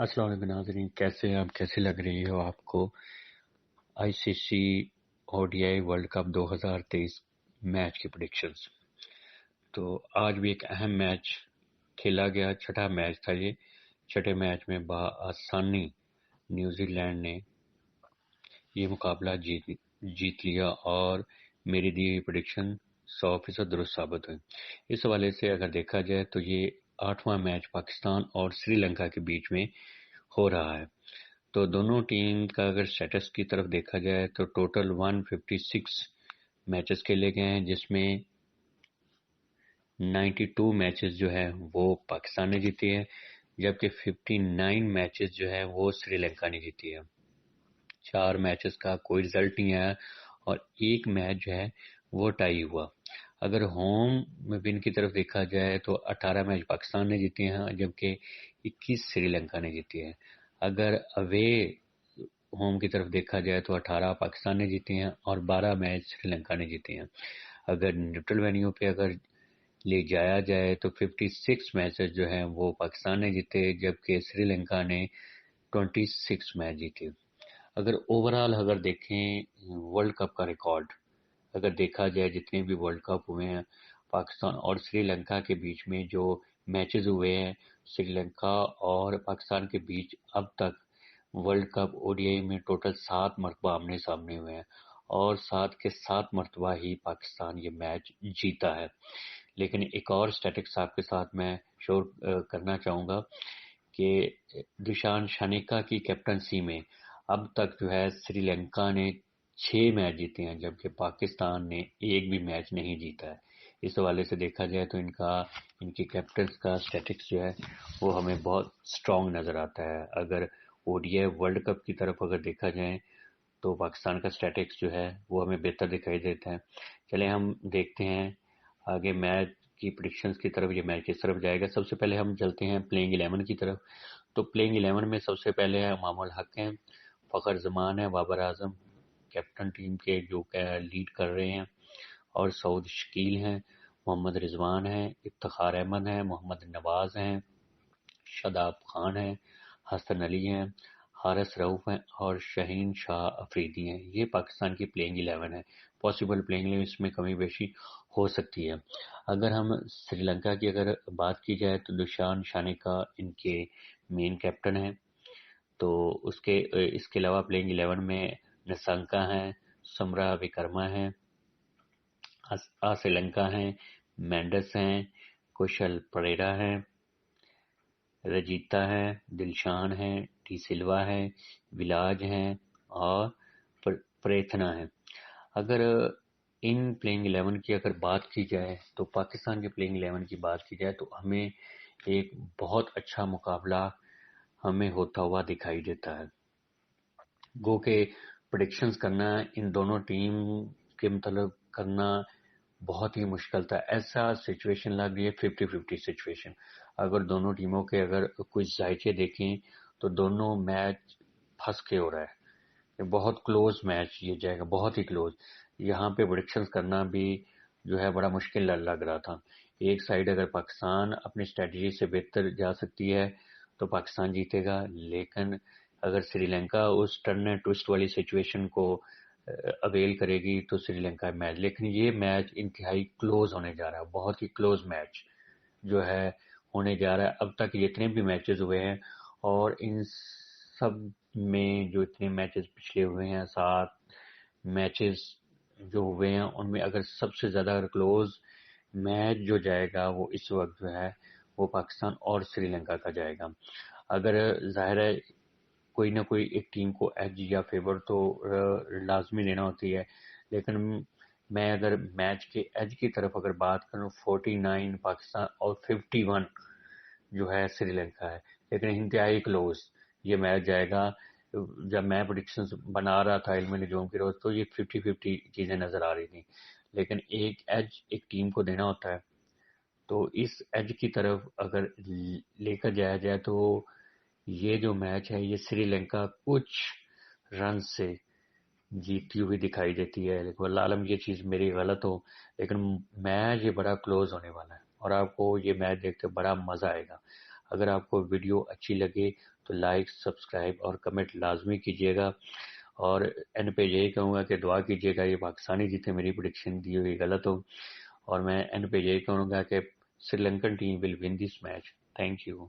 السلام علیکم ناظرین، کیسے ہیں آپ؟ کیسی لگ رہی ہو آپ کو I C C O D I world cup 2023 match کی پریڈکشنز؟ تو آج بھی ایک اہم میچ کھیلا گیا، چھٹا میچ تھا یہ۔ چھٹے میچ میں بآسانی نیوزی لینڈ نے یہ مقابلہ جیت لیا اور میری دی ہوئی پریڈکشن 100% درست ثابت ہوئی۔ اس حوالے سے اگر دیکھا جائے تو یہ 8واں میچ پاکستان اور سری لنکا کے بیچ میں ہو رہا ہے۔ تو دونوں ٹیم کا اگر سٹیٹس کی طرف دیکھا جائے تو ٹوٹل 156 میچز کھیلے گئے ہیں، جس میں 92 میچز جو ہے وہ پاکستان نے جیتی ہے، جبکہ 59 میچز جو ہے وہ سری لنکا نے جیتی ہے۔ 4 میچز کا کوئی رزلٹ نہیں آیا اور ایک میچ جو ہے وہ ٹائی ہوا۔ اگر ہوم ون کی طرف دیکھا جائے تو 18 میچ پاکستان نے جیتے ہیں، جبکہ 21 سری لنکا نے جیتی ہے۔ اگر اوے ہوم کی طرف دیکھا جائے تو 18 پاکستان نے جیتے ہیں اور 12 میچ سری لنکا نے جیتے ہیں۔ اگر نیوٹرل وینیو پہ اگر لے جایا جائے تو 56 میچز جو ہیں وہ پاکستان نے جیتے، جبکہ سری لنکا نے 26 میچ جیتے۔ اگر اوورال اگر دیکھیں ورلڈ کپ کا ریکارڈ اگر دیکھا جائے، جتنے بھی ورلڈ کپ ہوئے ہیں پاکستان اور سری لنکا کے بیچ میں جو میچز ہوئے ہیں، سری لنکا اور پاکستان کے بیچ اب تک ورلڈ کپ او ڈی آئی میں ٹوٹل 7 مرتبہ آمنے سامنے ہوئے ہیں اور 7 کے 7 مرتبہ ہی پاکستان یہ میچ جیتا ہے۔ لیکن ایک اور سٹیٹکس آپ کے ساتھ میں شیئر کرنا چاہوں گا کہ دشان شانیکا کی کیپٹنسی میں اب تک جو ہے سری لنکا نے 6 میچ جیتے ہیں، جبکہ پاکستان نے ایک بھی میچ نہیں جیتا ہے۔ اس حوالے سے دیکھا جائے تو ان کی کیپٹنس کا سٹیٹکس جو ہے وہ ہمیں بہت سٹرونگ نظر آتا ہے۔ اگر او ڈی آئی ورلڈ کپ کی طرف اگر دیکھا جائے تو پاکستان کا سٹیٹکس جو ہے وہ ہمیں بہتر دکھائی دیتا ہے۔ چلیں ہم دیکھتے ہیں آگے میچ کی پریڈکشنز کی طرف، یہ میچ کس طرف جائے گا۔ سب سے پہلے ہم چلتے ہیں پلینگ 11 کی طرف۔ تو پلینگ 11 میں سب سے پہلے امام الحق ہیں، فخر زمان ہے، بابر اعظم کیپٹن ٹیم کے جو لیڈ کر رہے ہیں، اور سعود شکیل ہیں، محمد رضوان ہیں، افتخار احمد ہیں، محمد نواز ہیں، شاداب خان ہیں، حسن علی ہیں، حارث رؤف ہیں اور شہین شاہ افریدی ہیں۔ یہ پاکستان کی پلینگ 11 ہے۔ پاسبل پلینگ 11 اس میں کمی بیشی ہو سکتی ہے۔ اگر ہم سری لنکا کی اگر بات کی جائے تو دشان شانیکا ان کے مین کیپٹن ہیں۔ تو اس کے علاوہ پلینگ 11 میں نسانکا ہیں، سمرا وکرما ہیں، سری لنکا ہیں، مینڈس ہیں، کوشل پریرا ہیں، رجیتا ہے، دلشان ہے، ٹی سلوا ہے، ولاج ہیں اور پریتھنا ہے۔ اگر ان پلینگ 11 کی اگر بات کی جائے تو پاکستان کے پلینگ 11 کی بات کی جائے تو ہمیں ایک بہت اچھا مقابلہ ہمیں ہوتا ہوا دکھائی دیتا ہے۔ گو کہ پریڈکشنز کرنا ان دونوں ٹیم کے متعلق کرنا بہت ہی مشکل تھا۔ ایسا سچویشن لگ رہی ہے 50-50 سچویشن۔ اگر دونوں ٹیموں کے اگر کچھ ذائقے دیکھیں تو دونوں میچ پھنس کے ہو رہا ہے۔ بہت کلوز میچ یہ جائے گا، بہت ہی کلوز۔ یہاں پہ پریڈکشنز کرنا بھی جو ہے بڑا مشکل لگ رہا تھا۔ ایک سائیڈ اگر پاکستان اپنی اسٹریٹجی سے بہتر جا سکتی ہے تو پاکستان جیتے گا، لیکن اگر سری لنکا اس ٹرن اینڈ ٹوسٹ والی سچویشن کو اویل کرے گی تو سری لنکا میچ، لیکن یہ میچ انتہائی کلوز ہونے جا رہا ہے، بہت ہی کلوز میچ جو ہے ہونے جا رہا ہے۔ اب تک جتنے بھی میچز ہوئے ہیں اور ان سب میں جو اتنے میچز پچھلے ہوئے ہیں 7 میچز جو ہوئے ہیں ان میں اگر سب سے زیادہ اگر کلوز میچ جو جائے گا وہ اس وقت جو ہے وہ پاکستان اور سری لنکا کا جائے گا۔ اگر ظاہر ہے کوئی نہ کوئی ایک ٹیم کو ایج یا فیور تو لازمی لینا ہوتی ہے، لیکن میں اگر میچ کے ایج کی طرف اگر بات کروں 49 پاکستان اور 51 جو ہے سری لنکا ہے، لیکن انتہائی کلوز یہ میچ جائے گا۔ جب میں پریڈکشنز بنا رہا تھا علم نجوم کی روز تو یہ 50-50 چیزیں نظر آ رہی تھیں، لیکن ایک ایج ایک ٹیم کو دینا ہوتا ہے۔ تو اس ایج کی طرف اگر لے کر جایا جائے تو یہ جو میچ ہے یہ سری لنکا کچھ رن سے جیتی ہوئی دکھائی دیتی ہے، لیکن اللہ عالم یہ چیز میری غلط ہو، لیکن میچ یہ بڑا کلوز ہونے والا ہے اور آپ کو یہ میچ دیکھ کے بڑا مزہ آئے گا۔ اگر آپ کو ویڈیو اچھی لگے تو لائک، سبسکرائب اور کمنٹ لازمی کیجیے گا، اور اینڈ پہ یہی کہوں گا کہ دعا کیجیے گا یہ پاکستانی جیتے، میری پریڈکشن دی ہوئی غلط ہو، اور میں اینڈ پہ یہی کہوں گا کہ Sri Lankan team will win this match. Thank you.